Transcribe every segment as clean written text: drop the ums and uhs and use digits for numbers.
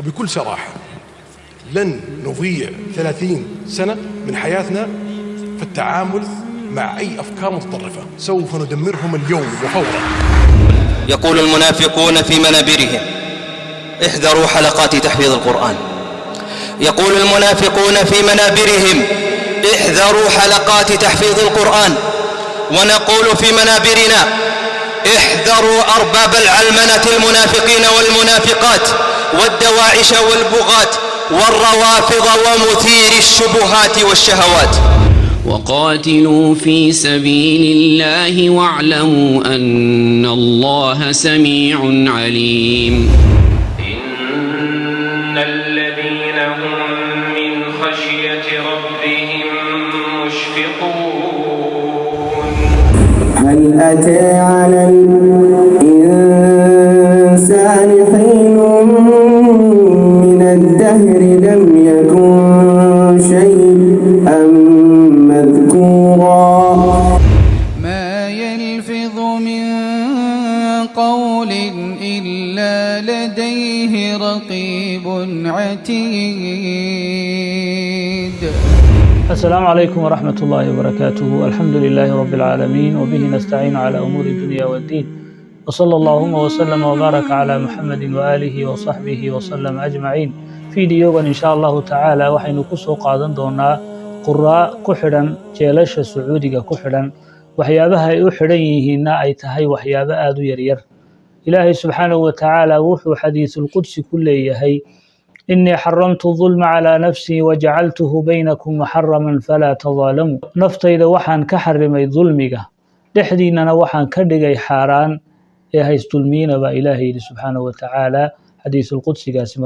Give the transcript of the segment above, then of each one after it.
وبكل صراحة لن نضيع 30 سنة من حياتنا في التعامل مع أي أفكار متطرفة، سوف ندمرهم اليوم وفورا. يقول المنافقون في منابرهم: احذروا حلقات تحفيظ القرآن. يقول المنافقون في منابرهم: احذروا حلقات تحفيظ القرآن. ونقول في منابرنا: احذروا أرباب العلمنة المنافقين والمنافقات والدواعش والبغاة والروافض ومثير الشبهات والشهوات. وقاتلوا في سبيل الله واعلموا أن الله سميع عليم. إن الذين هم من خشية ربهم مشفقون. هل أتى على الإنسان حين من الدهر لم يكن شيئا مذكورا. ما يلفظ من قول إلا لديه رقيب عتيد. السلام عليكم ورحمة الله وبركاته. الحمد لله رب العالمين، وبه نستعين على أمور الدنيا والدين، وصلى اللهم وسلم وبارك على محمد وآله وصحبه وسلم أجمعين. فيديوغان إن شاء الله تعالى waxaynu ku soo qaadan doonaa quraa ku xidhan jeelasha Sacuudiga ku xidhan waxyaabaha ay u xidhan yihiinna ay tahay waxyaabo aad u yaryar. Ilaahay subxaanahu wa ta'ala wuxuu xadiisul qudsi ku leeyahay: إني حرمت الظلم على نفسي وجعلته بينكم محرما فلا تظالموا. نفتيدا waxaan ka xarimay dulmiga dhexdiinana waxaan ka dhigay xaraan ee haystulmiina ba Ilaahay subhanahu wa ta'ala xadiisul qudsigaasi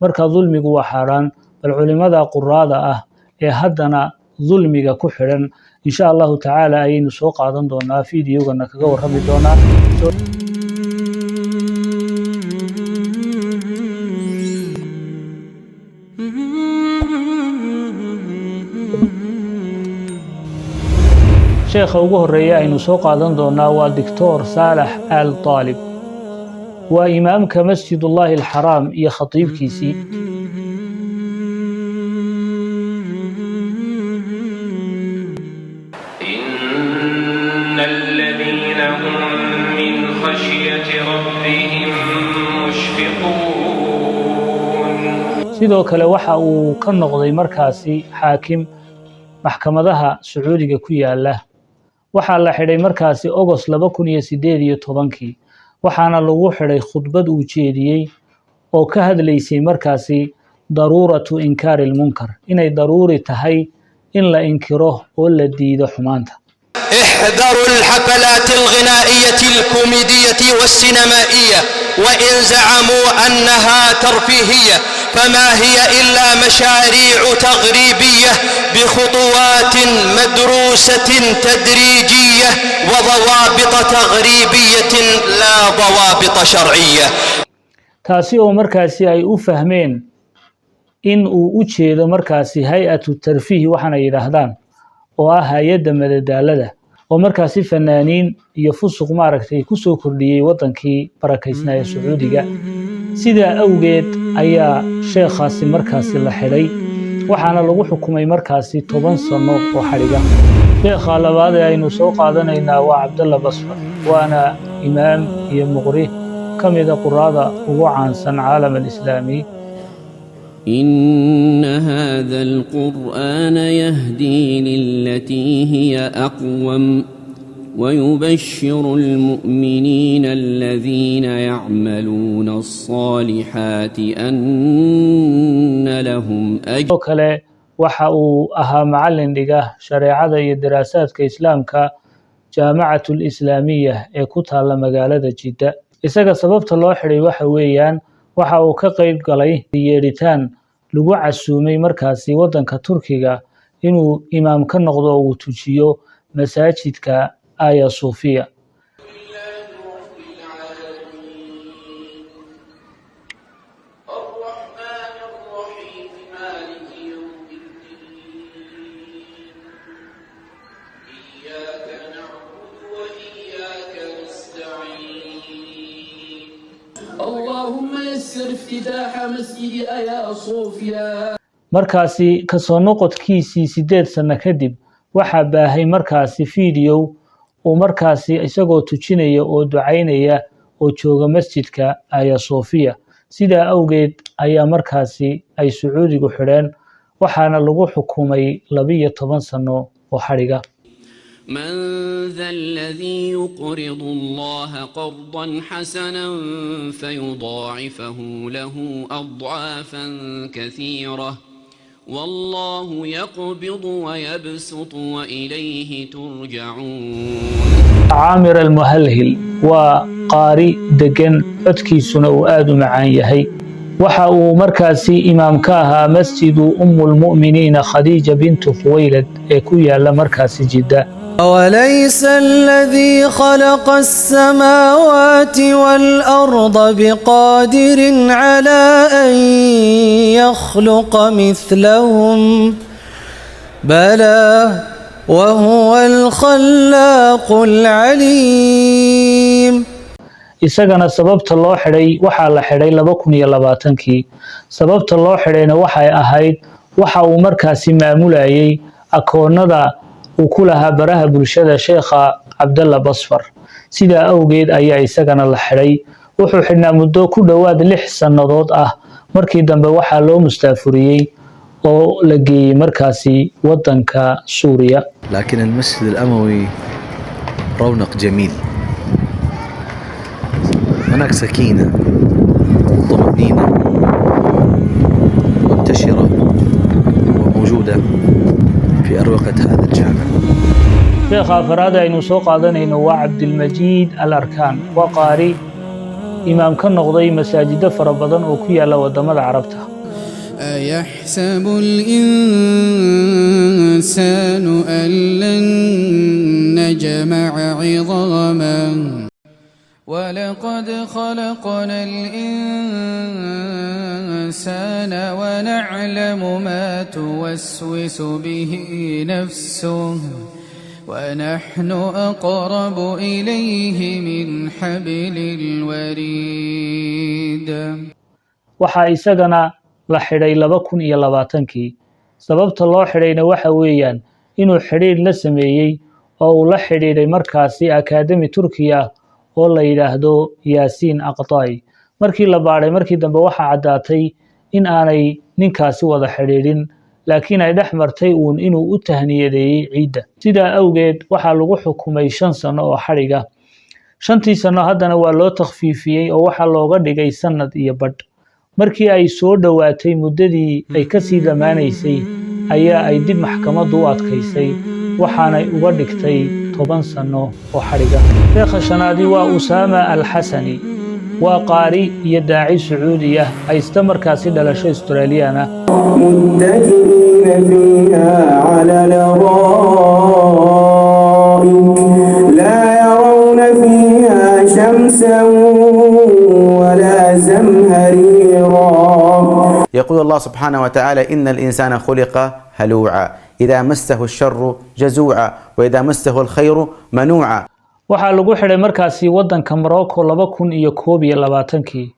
marka dulmigu waa xaraan. bal culimada quraada ah ee haddana dulmiga ku xidhan insha Allah ta'ala ayaynu soo qaadan doonaa fiidiyogana kaga warrami doonaa. sheekha ugu horeeya aynu soo qaadan doonaa waa Dr. Saalax Al Talib, waa imaamka Masjidullahi al-Haram iyo khatiibkiisii. إن الذين هم من خشية ربهم مشفقون. sidoo kale waxa uu ka noqday markaasi xaakim maxkamadaha Sacuudiga ku yaala. waxaa la xidhay markaasi August 2018 waxaana lagu xidhay khudbad uu jeediyay oo ka hadlaysay markaasi daruuratu inkaar al-munkar, inay daruuri tahay in la inkiro oo la diido xumaanta. احذروا الحفلات الغنائية الكوميدية والسينمائية وإن زعموا أنها ترفيهية فما هي إلا مشاريع تغريبية بخطوات مدروسة تدريجية وضوابط تغريبية لا ضوابط شرعية. taasi oo markaasi ay u fahmeen in uu u jeedo markaasi hay'atu tarfiih waxana yiraahdaan oo ah hay'adda madadaalada oo markaasi fanaaniin iyo fusuq maaragtay ku soo kordhiyay wadankii barakaysnaa ee Sacuudiga. sidaa awgeed ayaa sheekhaasi markaasi la xidhay waxaana lagu xukumay markaasi 10 sano oo xariga. sheekha labaad ee aynu soo qaadanaynaa waa Cabdullah Basfar, waana imaam iyo muqri kamida quraada ugu caansan caalam al-islaami. إن هذا القرآن يهدي للتي هي أقوم ويبشر المؤمنين الذين يعملون الصالحات أن لهم أجر. kale waxa uu ahaa macallin dhiga shareecada iyo daraasaadka islaamka jaamacatul islaamiyah ee ku taala magaalada Jidda. isaga sababta loo xidhay waxa weeyaan waxa uu ka qayb galay yeeritaan lagu casuumay markaasi wadanka Turkiga inuu imaam ka noqdo oo uu tujiyo masaajidka Aya Sofia. اللهم يسر افتتاح مسجد آيا صوفيا. markaasi kasoo noqodkiisii 8 sano kadib waxaa baahay markaasi video oo markaasi isagoo tujinaya oo ducaynaya oo jooga masjidka Aya Sofia sida awgeed ayaa markaasi ay Sacuudigu xireen waxaana lagu xukumay 12 sano oo xariga. من ذا الذي يقرض الله قرضا حسنا فيضاعفه له أضعافا كثيرة والله يقبض ويبسط وإليه ترجعون. عامر المهلهل وقاري دقن عدكيسنا وآد معان يهي waxa uu markaasi imaam ka ahaa masjidu ummul mu'miniin Khadija bint Khuwaylid ee ku yaala markaasi Jidda. وليس الذي خلق السماوات والأرض بقادر على أن يخلق مثلهم بلى وهو الخلاق العليم. isagana sababta loo xiray waxa la xiray 2020kii sababta loo xirayna waxay ahayd waxa uu markaasi maamulayay akoonada uu ku lahaa baraha bulshada Sheekha Cabdalla Basfar sida awgeed ayaa isagana la xiray wuxuu xidhnaa muddo ku dhawaad 6 sanadood ah markii dambe waxa loo mustaafuriyay oo la geeyay markaasi wadanka Suuriya. لكن المسجد الأموي رونق جميل، هناك سكينة وطمأنينة منتشرة وموجودة في أروقة هذا الجامع. شيخ أفراد إنه سوق عدنين وعبد المجيد الأركان وقاري إمام كان نقضي مساجد فربضان وكيا لو دمد عربتها. أيحسب الإنسان أن لن نجمع عظاما ولقد خلقنا الإنسان ونعلم ما توسوس به نفسه ونحن أقرب إليه من حبل الوريد. waxaa isagana la xiray 2020kii sababta loo xirayna waxa weeyaan inuu xiriir la sameeyay oo uu la xiriiray markaasi akademi Turkiya oo la yiraahdo Yaasiin Aqtaay markii la baaray markii dambe waxa cadaatay in aanay ninkaasi wada xiriirin laakiin ay dhaxmartay inuu u tahniyadeeyay ciida sida awgeed waxa lagu xukumay 5 sano oo xariga 5tii sano haddana waa loo takhfiifiyay oo waxa looga dhigay sanad iyo badh markii ay soo dhawaatay muddadii ay ka sii dhamaanaysay ayaa ay dib maxkamaddu u adkaysay waxaana uga dhigtay 10 sano oo xariga. sheekha shanaadi waa Usaama al-Hasani waa qaari iyo daaci Sacuudi ah aysta markaasi dhalasho Australiana. متكئين فيها على الأرائك لا يرون فيها شمسا ولا زمهريرا. يقول الله سبحانه وتعالى إن الإنسان خلق هلوعا إذا مسه الشر جزوعا وإذا مسه الخير منوعا. waxaa lagu xiray markaasi wadanka Morocco 2021kii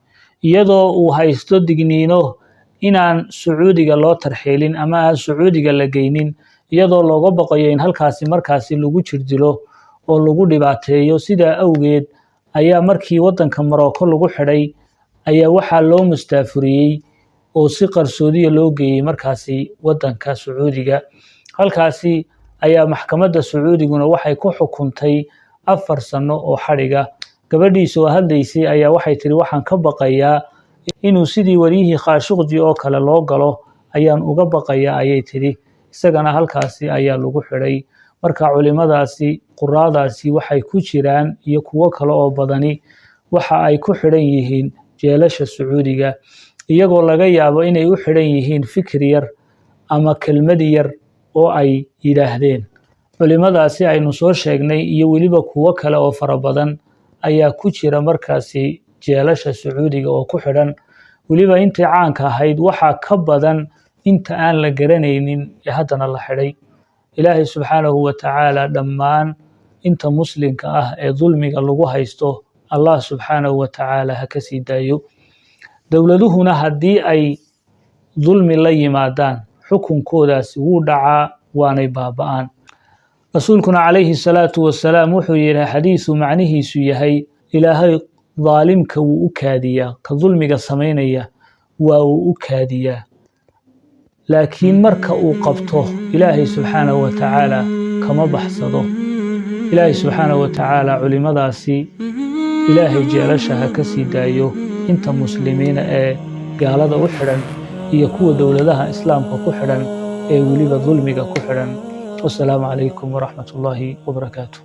iyadoo uu haysto digniino inaan Sacuudiga loo tarxiilin ama aan Sacuudiga la geynin iyadoo looga baqayo in halkaasi markaasi lagu jirdilo oo lagu dhibaateeyo sida awgeed ayaa markii wadanka Morocco lagu xiray ayaa waxa loo mustaafuriyay oo si qarsoodi loo geeyay markaasi wadanka Sacuudiga halkaasi ayaa maxkamadda Sacuudiguna waxay ku xukuntay 4 sano oo xariga gabadhiisu hadlaysay ayaa waxay tiri waxaan ka baqayaa inuu sidii wariyihii Khashoggi oo kale loo galo ayaan uga baqayaa ayay tiri isagana halkaasi ayaa lagu xiray marka culimadaasi quraadaasi waxay ku jiraan iyo kuwo kale oo badani waxa ay ku xiran yihiin jeelasha Sacuudiga iyagoo laga yaabo inay u xiran yihiin fikir yar ama kelmad yar oo ay yiraahdeen. culimadaasi aynu soo sheegnay iyo waliba kuwo kale oo fara badan ayaa ku jira markaasi jeelasha Sacuudiga oo ku xiran waliba intii caanka ahayd waxa ka badan inta aan la garanaynin ee haddana la xiray. Ilaahay subxaanahu wa ta'ala dhammaan inta muslimka ah ee dulmiga lagu haysto الله سبحانه وتعالى هكسي دايو دولدهنا هدي أي ظلم الله يمادان حكم كوداس ودعا واني بابان رسولكنا عليه الصلاة والسلام وحيي حديث معنيه سيهي إلهي ظالمك وأكاديا كظلمك سمينيا وأكاديا لكن مركا قبطه إلهي سبحانه وتعالى كما بحصده إلهي سبحانه وتعالى علم داسي إلهي جالشها كسي دايو انت مسلمين قال هذا وحرا يكون دولتها إسلام كحرا وليب ظلمك كحرا والسلام عليكم ورحمة الله وبركاته.